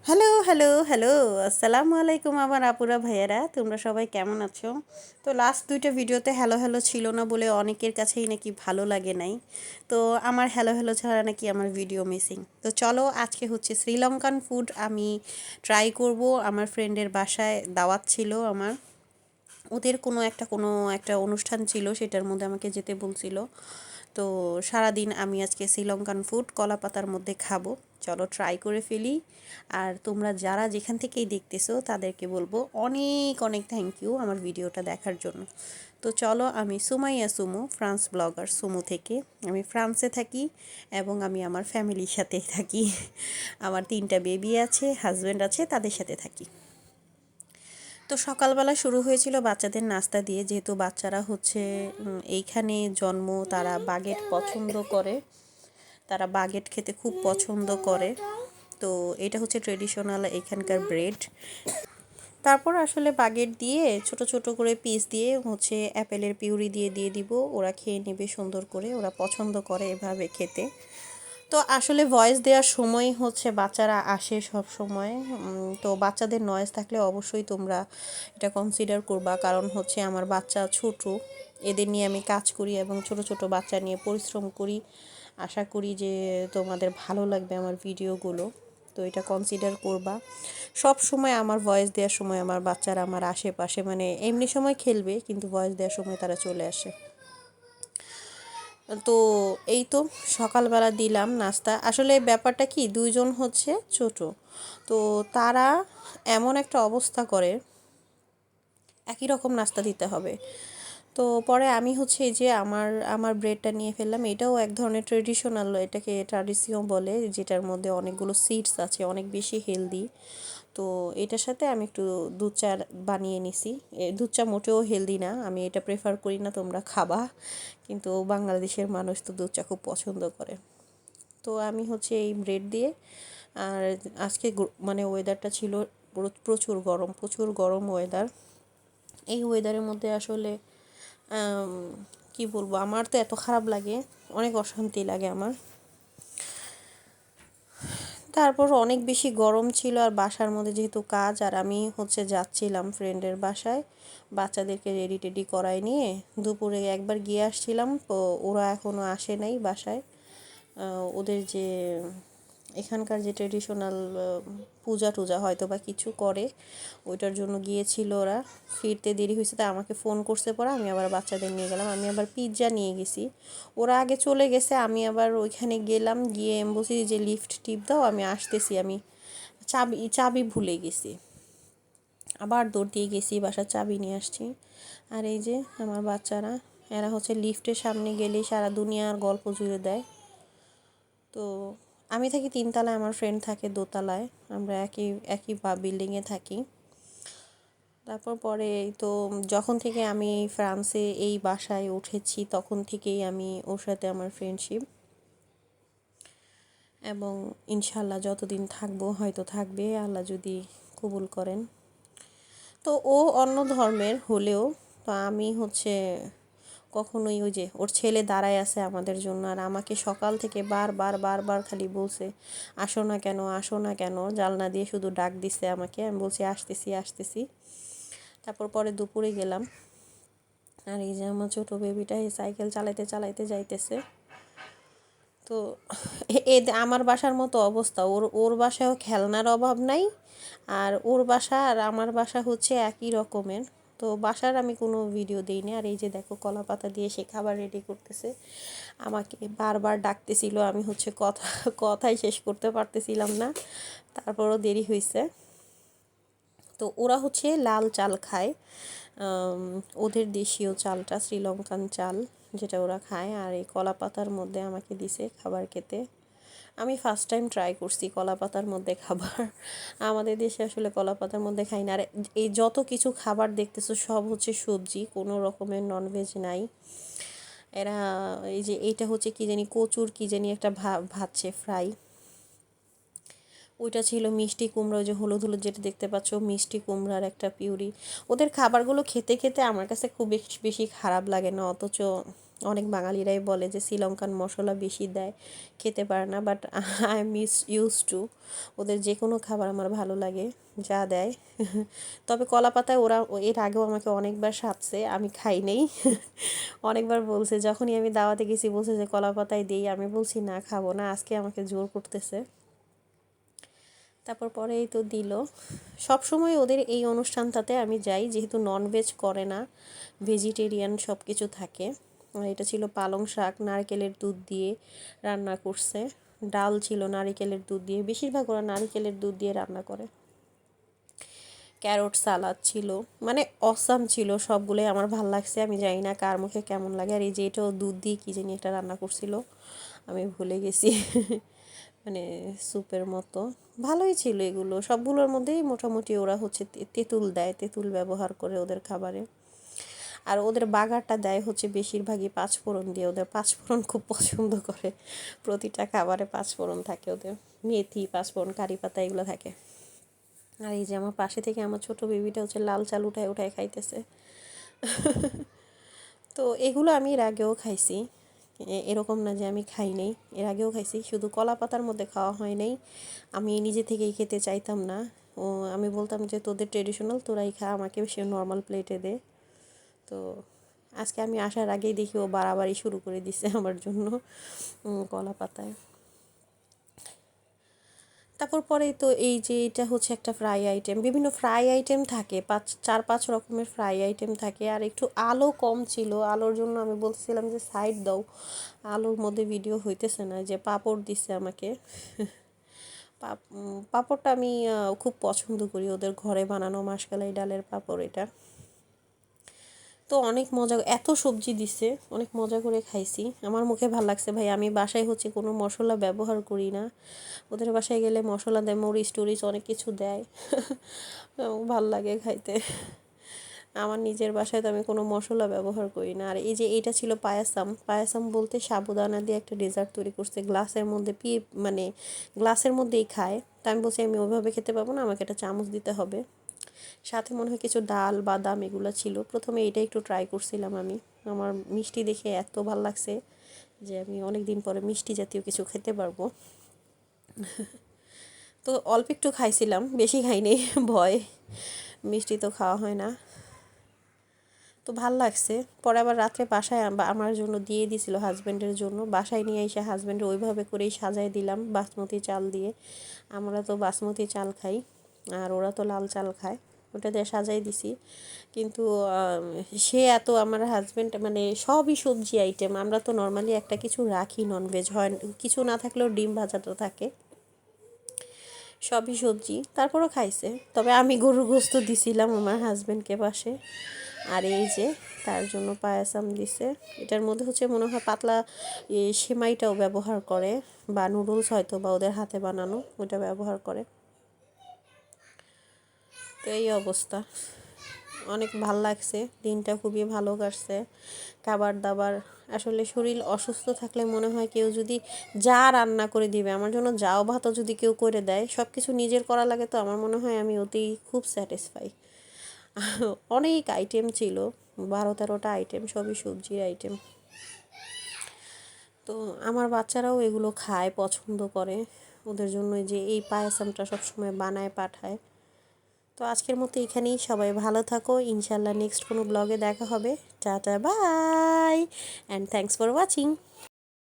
Hello, hello, hello! আসসালামু আলাইকুম আমার আপুরা ভাইয়ারা। তোমরা সবাই কেমন আছো? তো লাস্ট ২ টা ভিডিওতে হ্যালো, হ্যালো ছিল না বলে অনেকের কাছেই নাকি ভালো লাগে নাই। তো আমার হ্যালো, হ্যালো ছাড়া নাকি আমার ভিডিও মিসিং। তো চলো আজকে হচ্ছে শ্রীলঙ্কান ফুড আমি ট্রাই করব। আমার ফ্রেন্ডের বাসায় দাওয়াত ছিল আমার। ওদের কোনো একটা অনুষ্ঠান ছিল, সেটার মধ্যে আমাকে যেতে বলছিল। তো সারাদিন আমি আজকে শ্রীলঙ্কান ফুড কলাপাতার মধ্যে খাবো। চলো ট্রাই করে ফেলি। আর তোমরা যারা যেখান থেকেই দেখতেছো তাদেরকে বলবো অনেক অনেক থ্যাংক ইউ আমার ভিডিওটা দেখার জন্য। তো চলো, আমি সুমাইয়া সুমু, ফ্রান্স ব্লগার সুমু থেকে। আমি ফ্রান্সে থাকি এবং আমি আমার ফ্যামিলির সাথেই থাকি। আমার ৩টা বেবি আছে, হাজব্যান্ড আছে, তাদের সাথে থাকি। তো সকালবেলা শুরু হয়েছিল বাচ্চাদের নাস্তা দিয়ে, যেহেতু বাচ্চারা হচ্ছে এইখানে জন্ম, তারা বাগেট পছন্দ করে, তারা বাগেট খেতে খুব পছন্দ করে। তো এটা হচ্ছে ট্রেডিশনাল এখানকার ব্রেড। তারপর আসলে বাগেট দিয়ে ছোট ছোট করে পিস দিয়ে হচ্ছে অ্যাপেলের পিউরি দিয়ে দিয়ে দিব, ওরা খেয়ে নেবে সুন্দর করে, ওরা পছন্দ করে এভাবে খেতে। তো আসলে ভয়েস দেওয়ার সময় হচ্ছে বাচ্চারা আসে সব সময়। তো বাচ্চাদের নয়েজ থাকলে অবশ্যই তোমরা এটা কনসিডার করবা, কারণ হচ্ছে আমার বাচ্চা ছোট, এদের নিয়ে আমি কাজ করি এবং ছোট ছোট বাচ্চা নিয়ে পরিশ্রম করি। আশা করি যে তোমাদের ভালো লাগবে আমার ভিডিওগুলো। তো এটা কনসিডার করবা। সব সময় আমার ভয়েস দেওয়ার সময় আমার বাচ্চারা আমার আশেপাশে, মানে এমনি সময় খেলবে কিন্তু ভয়েস দেওয়ার সময় তারা চলে আসে। তো এই তো সকালবেলা দিলাম নাস্তা। আসলে ব্যাপারটা কি, দুইজন হচ্ছে ছোট, তো তারা এমন একটা অবস্থা করে একই রকম নাস্তা দিতে হবে। তো পরে আমি হচ্ছে এই যে আমার আমার ব্রেডটা নিয়ে ফেললাম। এটাও এক ধরনের ট্রেডিশনাল, এটাকে ট্র্যাডিশন বলে, যেটার মধ্যে অনেকগুলো সিডস আছে, অনেক বেশি হেলদি। তো এটার সাথে আমি একটু দুধ চা বানিয়ে নিছি। দুধ চা মোটেও হেলদি না, আমি এটা প্রেফার করি না, তোমরা খাবা, কিন্তু বাংলাদেশের মানুষ তো দুধ চা খুব পছন্দ করে। তো আমি হচ্ছে এই ব্রেড দিয়ে, আর আজকে মানে ওয়েদারটা ছিল প্রচুর গরম, প্রচুর গরম ওয়েদার। এই ওয়েদারের মধ্যে আসলে আম, কি বলবো, আমার তো এত খারাপ লাগে, অনেক অশান্তি লাগে আমার। তারপর অনেক বেশি গরম ছিল, আর বাসার মধ্যে যেহেতু কাজ, আর আমি হচ্ছে যাচ্ছিলাম ফ্রেন্ডের বাসায় বাচ্চাদেরকে রেডি টেডি করাই নিয়ে। দুপুরে একবার গিয়ে আসছিলাম, তো ওরা এখনও আসে নাই বাসায়। ওদের যে এখানকার যে ট্রেডিশনাল পূজা টুজা হয়তো বা কিছু করে, ওইটার জন্য গিয়েছিল ওরা। ফিরতে দেরি হয়েছে, তাই আমাকে ফোন করছে, পরে আমি আবার বাচ্চাদের নিয়ে গেলাম। আমি আবার পিৎজা নিয়ে গেছি, ওরা আগে চলে গেছে, আমি আবার ওইখানে গেলাম, গিয়ে বলছি যে লিফট টিপ দাও, আমি আসতেছি, আমি চাবি চাবি ভুলে গেছি। আবার দৌড় দিয়ে গেছি, বাসার চাবি নিয়ে আসছি। আর এই যে আমার বাচ্চারা, এরা হচ্ছে লিফটের সামনে গেলেই সারা দুনিয়ার গল্প জুড়ে দেয়। তো আমি থাকি 3 তলায়, আমার ফ্রেন্ড থাকে দোতলায়, আমরা একই একই বিল্ডিংয়ে থাকি। তারপর পরে তো যখন থেকে আমি ফ্রান্সে এই বাসায় উঠেছি তখন থেকেই আমি ওর সাথে আমার ফ্রেন্ডশিপ, এবং ইনশাল্লাহ যতদিন থাকবো হয়তো থাকবে, আল্লাহ যদি কবুল করেন। তো ও অন্য ধর্মের হলেও, তো আমি হচ্ছে কখনোই, ওই যে ওর ছেলে দাঁড়ায় আছে আমাদের জন্য, আর আমাকে সকাল থেকে বারবার বারবার খালি বলছে আসো না কেন, আসো না কেন, জানলা দিয়ে শুধু ডাক দিছে আমাকে, আমি বলছি আসতেছি আসতেছি। তারপর পরে দুপুরে গেলাম, আর এই যে আমার ছোটো বেবিটা এই সাইকেল চালাইতে চালাইতে যাইতেছে। তো আমার বাসার মতো অবস্থা, ওর ওর বাসায়ও খেলনার অভাব নাই, আর ওর বাসা আর আমার বাসা হচ্ছে একই রকমের। তো বাসার আমি কোনো ভিডিও দিইনি। আর এই যে দেখো কলা পাতা দিয়ে সে খাবার রেডি করতেছে, আমাকে বারবার ডাকতেছিল, আমি হচ্ছে কথাই শেষ করতে পারতেছিলাম না, তারপরও দেরি হয়েছে। তো ওরা হচ্ছে লাল চাল খায়, ওদের দেশীয় চালটা শ্রীলঙ্কান চাল, যেটা ওরা খায়। আর এই কলা পাতার মধ্যে আমাকে দিছে খাবার খেতে। আমি ফার্স্ট টাইম ট্রাই করছি কলা পাতার মধ্যে খাবার। আমাদের দেশে আসলে কলা পাতার মধ্যে খাই না। আর এই যত কিছু খাবার দেখতেছো সব হচ্ছে সবজি, কোনো রকমের ননভেজ নাই। এরা এই যে এইটা হচ্ছে কি জানি কচুর কি জানি একটা ভাজছে ফ্রাই, ওইটা ছিল মিষ্টি কুমড়া, ওই যে হলুদ হলুদ যেটা দেখতে পাচ্ছ মিষ্টি কুমড়ার একটা পিউরি। ওদের খাবারগুলো খেতে খেতে আমার কাছে খুব বেশি বেশি খারাপ লাগে না, অথচ অনেক বাঙালিরাই বলে যে শ্রীলঙ্কান মশলা বেশি দেয়, খেতে পারে না, but I am use to. ওদের যে কোনো খাবার আমার ভালো লাগে যা দেয়। তবে কলা পাতায় ওরা এর আগেও আমাকে অনেকবার সাধছে, আমি খাই নেই। অনেকবার বলছে, যখনই আমি দাওয়াতে গেছি বলছে যে কলা পাতায় দিই, আমি বলছি না খাবো না, আজকে আমাকে জোর করতেছে। তারপর পরেই তো দিল। সব সময় ওদের এই অনুষ্ঠানটাতে আমি যাই, যেহেতু ননভেজ করে না, ভেজিটেরিয়ান সব কিছু থাকে। আর এটা ছিল পালং শাক নারকেলের দুধ দিয়ে রান্না করছে, ডাল ছিল নারকেলের দুধ দিয়ে, বেশিরভাগ ওরা নারকেলের দুধ দিয়ে রান্না করে। ক্যারট সালাদ ছিল, মানে অসাম ছিল সবগুলোই, আমার ভাল লাগছে। আমি জানি না কার মুখে কেমন লাগে। আর এই যে এটাও দুধ দিয়ে কী জানি একটা রান্না করছিল, আমি ভুলে গেছি। মানে স্যুপের মতো, ভালোই ছিল এগুলো। সবগুলোর মধ্যেই মোটামুটি ওরা হচ্ছে তেঁতুল দেয়, তেঁতুল ব্যবহার করে ওদের খাবারে। আর ওদের বাগারটা দেয় হচ্ছে বেশিরভাগই পাঁচফোড়ন দিয়ে, ওদের পাঁচফোড়ন খুব পছন্দ করে। প্রতিটা খাবারে পাঁচফোড়ন থাকে ওদের, মেথি পাঁচফোড়ন কারি পাতা এগুলো থাকে। আর এই যে আমার পাশে থেকে আমার ছোট বেবিটা হচ্ছে লাল চাল উঠায় উঠায় খাইতেছে। তো এগুলো আমি এর আগেও খাইছি, এরকম না যে আমি খাই নাই, এর আগেও খাইছি, শুধু কলা পাতার মধ্যে খাওয়া হয় নাই। আমি নিজে থেকেই খেতে চাইতাম না। ও আমি বলতাম যে তোদের ট্রেডিশনাল তোরাই খা, আমাকে সে নর্মাল প্লেটে দে। তো আজকে আমি আসার আগেই দেখি ও বাড়াবাড়ি শুরু করে দিছে আমার জন্য কলা পাতায়। তারপর পরেই তো এই যে এটা হচ্ছে একটা ফ্রাই আইটেম, বিভিন্ন ফ্রাই আইটেম থাকে, 4-5 রকমের ফ্রাই আইটেম থাকে। আর একটু আলো কম ছিল, আলোর জন্য আমি বলছিলাম যে সাইড দাও, আলোর মধ্যে ভিডিও হইতেছে না। যে পাঁপড় দিছে আমাকে। পাঁপড়টা আমি খুব পছন্দ করি, ওদের ঘরে বানানো মাসকালাই ডালের পাঁপড় এটা। তো অনেক মজা, এত সবজি দিছে, অনেক মজা করে খাইছি, আমার মুখে ভাল লাগছে ভাই। আমি বাসায় হচ্ছে কোনো মশলা ব্যবহার করি না, ওদের বাসায় গেলে মশলা দেয়, মরিচ টরিচ অনেক কিছু দেয়। ভাল লাগে খাইতে। আমার নিজের বাসায় তো আমি কোনো মশলা ব্যবহার করি না। আর এই যে এটা ছিল পায়াসাম, পায়াসাম বলতে সাবুদানা দিয়ে একটা ডেজার্ট তৈরি করছে, গ্লাসের মধ্যে মানে গ্লাসের মধ্যেই খায়। তা আমি বলছি আমি ওইভাবে খেতে পারবো না, আমাকে একটা চামচ দিতে হবে। সাথে মনে হয় কিছু ডাল বাদাম এগুলো ছিল। প্রথমে এটা একটু ট্রাই করছিলাম আমি, আমার মিষ্টি দেখে এত ভাল লাগছে যে আমি অনেক দিন পরে মিষ্টি জাতীয় কিছু খেতে পারবো। তো অল্প একটু খাইছিলাম, বেশি খাইনি। ভয়, মিষ্টি তো খাওয়া হয় না। তো ভাল লাগছে। পরে আবার রাত্রে বাসায় আমার জন্য দিয়ে দিছিল, হাজব্যান্ডের জন্য। বাসায় নিয়ে এসে হাজব্যান্ডের ওইভাবে করেই সাজাই দিলাম বাসমতি চাল দিয়ে। আমরা তো বাসমতি চাল খাই, আর ওরা তো লাল চাল খায়, ওটা দিয়ে সাজাই দিছি। কিন্তু সে এত, আমার হাজব্যান্ড মানে সবই সবজি আইটেম, আমরা তো নর্মালি একটা কিছু রাখি ননভেজ হয়, কিছু না থাকলেও ডিম ভাজাটা থাকে, সবই সবজি, তারপরও খাইছে। তবে আমি গরুর গোস্ত দিছিলাম আমার হাজব্যান্ডকে পাশে। আর এই যে তার জন্য পায়াসাম দিছে, এটার মধ্যে হচ্ছে মনে হয় পাতলা সেমাইটাও ব্যবহার করে, বা নুডলস হয়তো বা ওদের হাতে বানানো ওটা ব্যবহার করে। তো এই অবস্থা, অনেক ভাল লাগছে, দিনটা খুবই ভালো কাটছে। খাবার দাবার, আসলে শরীর অসুস্থ থাকলে মনে হয় কেউ যদি যা রান্না করে দিবে আমার জন্য, যাও ভাতও যদি কেউ করে দেয়, সব কিছু নিজের করা লাগে, তো আমার মনে হয় আমি ওতেই খুব স্যাটিসফাই। অনেক আইটেম ছিল, 12-13টা আইটেম, সবই সবজির আইটেম। তো আমার বাচ্চারাও এগুলো খায়, পছন্দ করে, ওদের জন্য যে এই পায়াসামটা সবসময় বানায় পাঠায়। তো আজকের মতো এখানেই, সবাই ভালো থাকো, ইনশাল্লাহ নেক্সট কোনো ব্লগে দেখা হবে। Tata bye and thanks for watching.